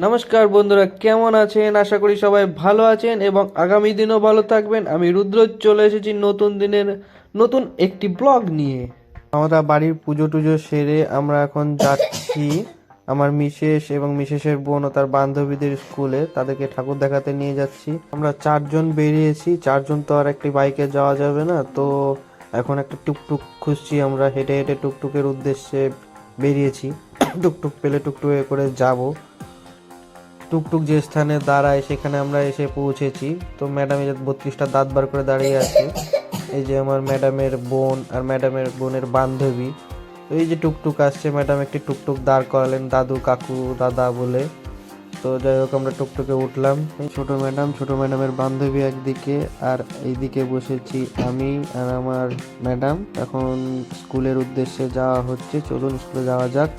নমস্কার বন্ধুরা, কেমন আছেন? আশা করি সবাই ভালো আছেন এবং আগামী দিনও ভালো থাকবেন। আমি রুদ্র চলে এসেছি নতুন দিনের নতুন একটি ব্লগ নিয়ে। আমরা বাড়ির পুজো টুজো সেরে আমরা এখন যাচ্ছি আমার মিসেস এবং মিসেসের বোন ও তার বান্ধবীদের স্কুলে। তাদেরকে ঠাকুর দেখাতে নিয়ে যাচ্ছি। আমরা চারজন বেরিয়েছি, চারজন তো আর একটি বাইকে যাওয়া যাবে না, তো এখন একটা টুকটুক খুঁজছি। আমরা হেঁটে হেঁটে টুকটুকের উদ্দেশ্যে বেরিয়েছি। টুকটুক পেলে টুকটুকে করে যাব। টুকটুক যে স্থানে দাঁড়ায় সেখানে আমরা এসে পৌঁছেছি। তো ম্যাডাম এই যে 32টা দাঁত বার করে দাঁড়িয়ে আছে। এই যে আমার ম্যাডামের বোন আর ম্যাডামের বোনের বান্ধবী। তো এই যে টুকটুক আসছে, ম্যাডাম একটি টুকটুক দাঁড় করালেন দাদু কাকু দাদা বলে। তো যাই হোক আমরা টুকটুকে উঠলাম। এই ছোট ম্যাডামের বান্ধবী একদিকে, আর এইদিকে বসেছি আমি আর আমার ম্যাডাম। এখন স্কুলের উদ্দেশ্যে যাওয়া হচ্ছে, চলুন স্কুলে যাওয়া যাক।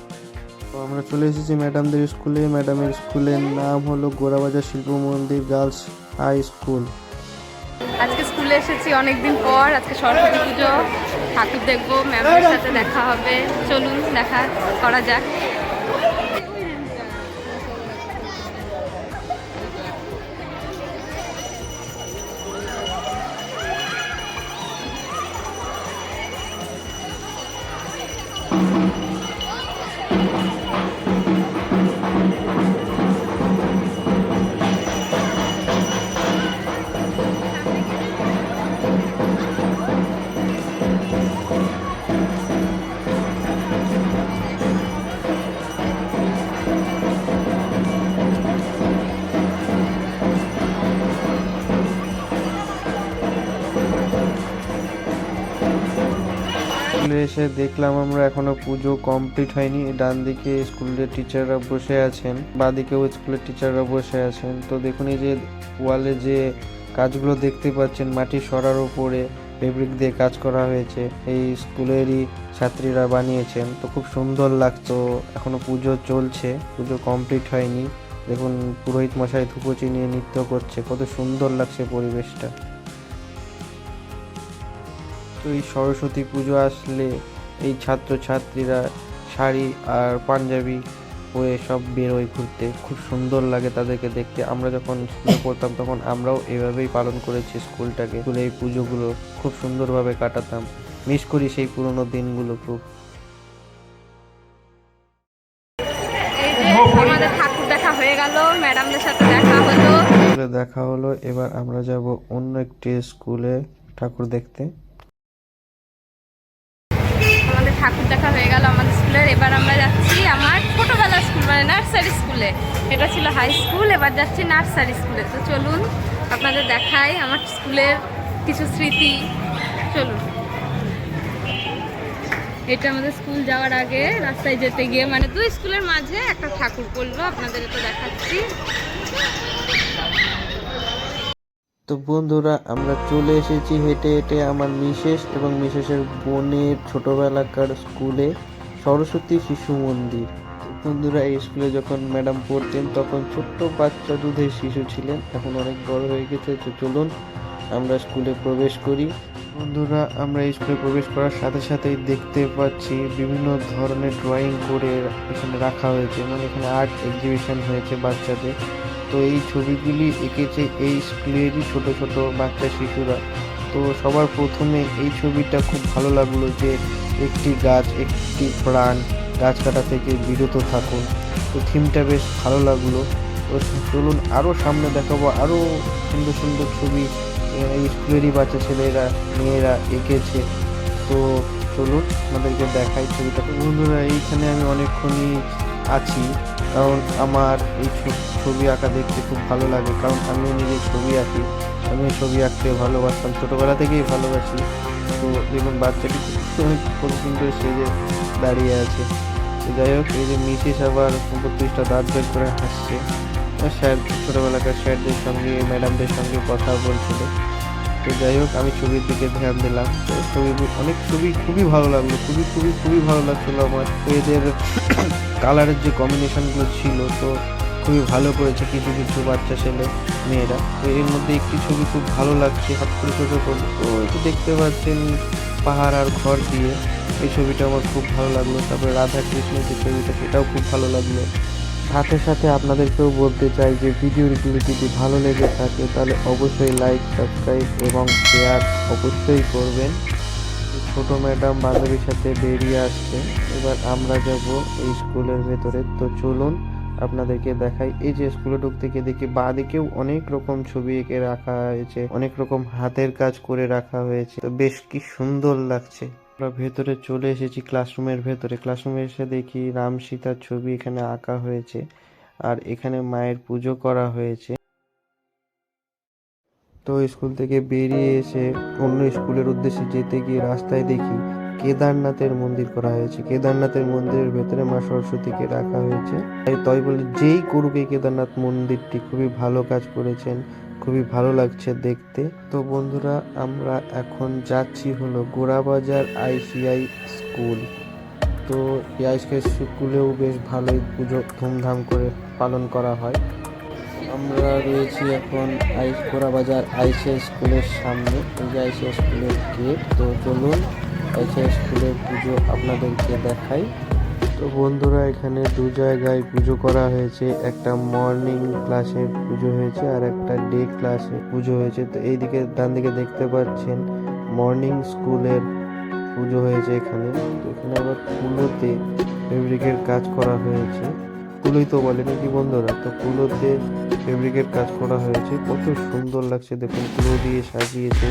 তো আমরা চলে এসেছি ম্যাডামদের স্কুলে। ম্যাডামের স্কুলের নাম হলো গোড়াবাজার শিল্প মন্দির গার্লস হাই স্কুল। আজকে স্কুলে এসেছি অনেকদিন পর। আজকে সরস্বতী পুজো, ঠাকুর দেখবো, ম্যামের সাথে দেখা হবে। চলুন দেখা করা যাক। স্কুলে এসে দেখলাম আমরা এখনো পুজো কমপ্লিট হয়নি। ডান দিকে স্কুলের টিচাররা বসে আছেন, বাঁ দিকেও স্কুলের টিচাররা বসে আছেন। তো দেখুন এই যে ওয়ালে যে কাজগুলো দেখতে পাচ্ছেন, মাটি সরার উপরে ফেব্রিক দিয়ে কাজ করা হয়েছে, এই স্কুলেরই ছাত্রীরা বানিয়েছেন। তো খুব সুন্দর লাগতো। এখনো পুজো চলছে, পুজো কমপ্লিট হয়নি। দেখুন পুরোহিত মশাই ধুপোচি নিয়ে নৃত্য করছে, কত সুন্দর লাগছে পরিবেশটা। তো এই সরস্বতী পুজো আসলে এই ছাত্রছাত্রীরা শাড়ি আর পাঞ্জাবি পরে সব বেরোয় ঘুরতে, খুব সুন্দর লাগে তাদেরকে দেখতে। আমরা যখন স্কুলে পড়তাম তখন আমরাও এভাবেই পালন করেছি স্কুলটাকে। স্কুলে এই পুজোগুলো খুব সুন্দরভাবে কাটাতাম। মিস করি সেই পুরোনো দিনগুলো খুব। এই যে আমাদের ঠাকুর দেখা হয়ে গেল, ম্যাডামদের সাথে দেখা হলো। দেখা হলো, এবার আমরা যাব অন্য একটি স্কুলে ঠাকুর দেখতে। আমাদের ঠাকুর দেখা হয়ে গেল আমাদের স্কুলের। এবার আমরা যাচ্ছি আমার ছোটবেলার স্কুল, মানে নার্সারি স্কুলে। এটা ছিল হাই স্কুল, এবার যাচ্ছি নার্সারি স্কুলে। তো চলুন আপনাদের দেখাই আমার স্কুলের কিছু স্মৃতি। চলুন, এটা আমাদের স্কুল যাওয়ার আগে রাস্তায় যেতে গিয়ে, মানে দুই স্কুলের মাঝে একটা ঠাকুর পড়লো, আপনাদের এটা দেখাচ্ছি। তো বন্ধুরা, আমরা চলে এসেছি হেঁটে হেঁটে আমার মিসেস এবং মিসেসের বোনের ছোটবেলাকার স্কুলে, সরস্বতী শিশু মন্দির। বন্ধুরা, এই স্কুলে যখন ম্যাডাম পড়তেন তখন ছোট্ট বাচ্চা দুধের শিশু ছিলেন, এখন অনেক বড় হয়ে গেছে। তো চলুন আমরা স্কুলে প্রবেশ করি। বন্ধুরা, আমরা এই স্কুলে প্রবেশ করার সাথে সাথেই দেখতে পাচ্ছি বিভিন্ন ধরনের ড্রয়িং করে এখানে রাখা হয়েছে, মানে এখানে আর্ট এক্সিবিশন হয়েছে বাচ্চাদের। তো এই ছবিগুলি এঁকেছে এই স্কুলেরই ছোট ছোট বাচ্চা শিশুরা। তো সবার প্রথমে এই ছবিটা খুব ভালো লাগলো যে একটি গাছ একটি প্রাণ, গাছ কাটা থেকে বিরত থাকুন। তো থিমটা বেশ ভালো লাগলো। তো চলুন আরও সামনে দেখাবো, আরও সুন্দর সুন্দর ছবি এই স্কুলেরই বাচ্চা ছেলেরা মেয়েরা এঁকেছে। তো চলুন আমাদেরকে দেখাই ছবিটা। বন্ধুরা, এইখানে আমি অনেকক্ষণই আছি, কারণ আমার এই ছবি আঁকা দেখতে খুব ভালো লাগে, কারণ আমিও নিজে ছবি আঁকি। আমিও ছবি আঁকতে ভালোবাসতাম, ছোটোবেলা থেকেই ভালোবাসি। তো দেখুন বাচ্চাটি খুব সুন্দর সেজে দাঁড়িয়ে আছে। তো যাই হোক, এই যে মিসেস আবার 32টা দাঁত বের করে হাসছে। স্যার ছোটোবেলাকার স্যারদের সঙ্গে ম্যাডামদের সঙ্গে কথা বলছিল। তো যাই হোক, আমি ছবির দিকে ধ্যান দিলাম। তো অনেক ছবি খুবই ভালো লাগলো, খুবই খুবই খুবই ভালো লাগছিলো আমার। তো এদের কালারের যে কম্বিনেশনগুলো ছিল, তো খুবই ভালো করেছে কিছু কিছু বাচ্চা ছেলে মেয়েরা। তো এর মধ্যে একটি ছবি খুব ভালো লাগছে, হাত করে ছোটো করে। তো একটু দেখতে পাচ্ছেন পাহাড় আর ঘর দিয়ে, এই ছবিটা আমার খুব ভালো লাগলো। তারপরে রাধা কৃষ্ণের যে ছবিটা, সেটাও খুব ভালো লাগলো। সাথে সাথে আপনাদেরকেও বলতে চাই যে ভিডিওগুলো যদি ভালো লেগে থাকে তাহলে অবশ্যই লাইক, সাবস্ক্রাইব এবং শেয়ার অবশ্যই করবেন। ছোট ম্যাডাম বান্ধবীর সাথে বেরিয়ে আসছে, এবার আমরা যাব এই স্কুলের ভেতরে। তো চলুন আপনাদেরকে দেখাই। এই যে স্কুলে ঢুকতে গিয়ে দেখি বাঁদিকেও অনেক রকম ছবি এঁকে রাখা হয়েছে, অনেক রকম হাতের কাজ করে রাখা হয়েছে, তো বেশ কি সুন্দর লাগছে। আমরা ভেতরে চলে এসেছি ক্লাসরুমের ভেতরে। ক্লাসরুমে এসে দেখি রাম সীতার ছবি এখানে আঁকা হয়েছে, আর এখানে মায়ের পুজো করা হয়েছে। তো স্কুল থেকে বেরিয়ে এসে অন্য স্কুলের উদ্দেশ্যে যেতে গিয়ে রাস্তায় দেখি কেদারনাথের মন্দির করা হয়েছে। কেদারনাথের মন্দিরের ভেতরে মা সরস্বতীকে রাখা হয়েছে। তাই বলে যেই করুক এই কেদারনাথ মন্দিরটি খুবই ভালো কাজ করেছেন, খুবই ভালো লাগছে দেখতে। তো বন্ধুরা, আমরা এখন যাচ্ছি হলো গোড়াবাজার ICI স্কুল। তো এই ICI স্কুলেও বেশ ভালোই পুজো ধুমধাম করে পালন করা হয়। আমরা রয়েছি এখন গোড়াবাজার ICI স্কুলের সামনে। এই যে ICI স্কুলের গেট। তো চলুন ICI স্কুলের পুজো আপনাদেরকে দেখাই। তো বন্ধুরা, এখানে দু জায়গায় পুজো করা হয়েছে, একটা মর্নিং ক্লাসে পুজো হয়েছে আর একটা ডে ক্লাসে পুজো হয়েছে। তো এইদিকে ডান দিকে দেখতে পাচ্ছেন মর্নিং স্কুলের পুজো হয়েছে এখানে। তো এখানে আবার কুলোতে ফেব্রিকের কাজ করা হয়েছে। কুলোই তো বলে নাকি বন্ধুরা, তো কুলোতে ফেব্রিকের কাজ করা হয়েছে। কত সুন্দর লাগছে দেখুন, কুলো দিয়ে সাজিয়েছে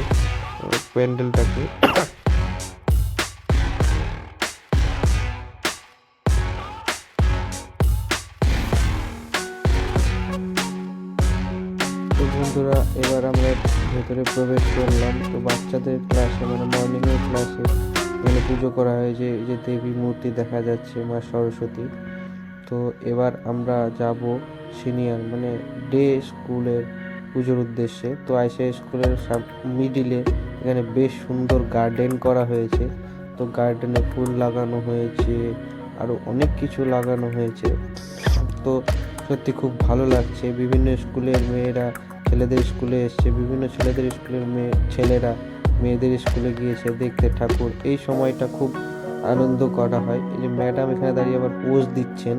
প্যান্ডেলটাকে। তো বন্ধুরা, এবার আমরা ভেতরে প্রবেশ করলাম। তো বাচ্চাদের ক্লাসে মানে মর্নিং এর ক্লাসে এখানে পুজো করা হয়েছে। এই যে দেবী মূর্তি দেখা যাচ্ছে, মা সরস্বতী। তো এবার আমরা যাব সিনিয়র মানে ডে স্কুলের পুজোর উদ্দেশ্যে। তো ICI স্কুলের মিডিলে এখানে বেশ সুন্দর গার্ডেন করা হয়েছে। তো গার্ডেনে ফুল লাগানো হয়েছে, আরও অনেক কিছু লাগানো হয়েছে। তো সত্যি খুব ভালো লাগছে। বিভিন্ন স্কুলের মেয়েরা ছেলেদের স্কুলে এসছে, বিভিন্ন ছেলেদের স্কুলের ছেলেরা মেয়েদের স্কুলে গিয়েছে দেখতে ঠাকুর। এই সময়টা খুব আনন্দ করা হয়। এই যে ম্যাডাম এখানে দাঁড়িয়ে আবার পোজ দিচ্ছেন।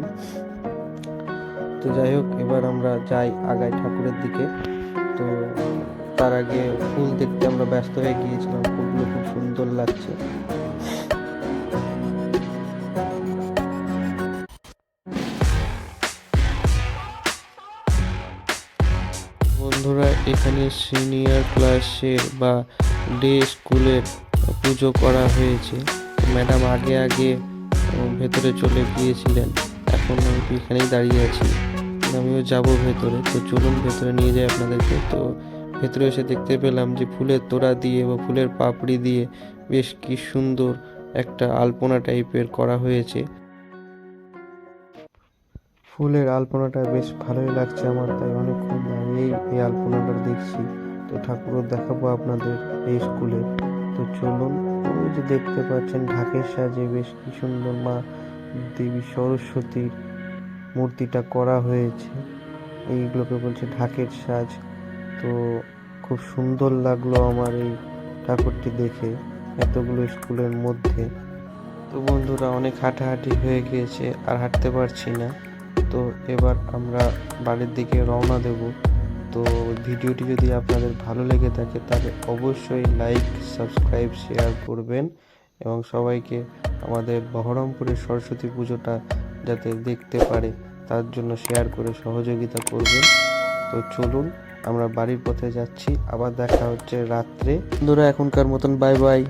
তো যাই হোক, এবার আমরা যাই আগাই ঠাকুরের দিকে। তো তার আগে ফুল দেখতে আমরা ব্যস্ত হয়ে গিয়েছিলাম, ফুলগুলো খুব সুন্দর লাগছে। বন্ধুরা, এখানে সিনিয়র ক্লাসের বা ডে স্কুলের পুজো করা হয়েছে। ম্যাডাম আগে আগে ভেতরে চলে গিয়েছিলেন, এখন আমি এখানেই দাঁড়িয়ে আছি, আমিও যাব ভেতরে। তো চলুন ভেতরে নিয়ে যাই আপনাদেরকে। তো ভেতরে এসে দেখতে পেলাম যে ফুলের তোড়া দিয়ে বা ফুলের পাপড়ি দিয়ে বেশ কি সুন্দর একটা আলপনা টাইপের করা হয়েছে। ফুলের আলপনাটা বেশ ভালোই লাগছে আমার, তাই অনেকক্ষণ দাঁড়িয়েই এই আলপনাটা দেখছি। তো ঠাকুরও দেখাবো আপনাদের এই স্কুলে। তো চলুন, ওই যে দেখতে পাচ্ছেন ঢাকের সাজে বেশ কি সুন্দর মা দেবী সরস্বতীর মূর্তিটা করা হয়েছে। এইগুলোকে বলছে ঢাকের সাজ। তো খুব সুন্দর লাগলো আমার এই ঠাকুরটি দেখে এতগুলো স্কুলের মধ্যে। তো বন্ধুরা, অনেক হাঁটাহাঁটি হয়ে গিয়েছে, আর হাঁটতে পারছি না। তো এবার আমরা বাড়ির দিকে রওনা দেব। তো ভিডিওটি যদি আপনাদের ভালো লেগে থাকে তাহলে অবশ্যই লাইক, সাবস্ক্রাইব, শেয়ার করবেন এবং সবাইকে আমাদের বহরমপুরের সরস্বতী পুজোটা যাতে দেখতে পারে তার জন্য শেয়ার করে সহযোগিতা করবেন। তো চলুন, আমরা বাড়ির পথে যাচ্ছি, আবার দেখা হচ্ছে রাত্রে। বন্ধুরা, এখনকার মতন বাই বাই।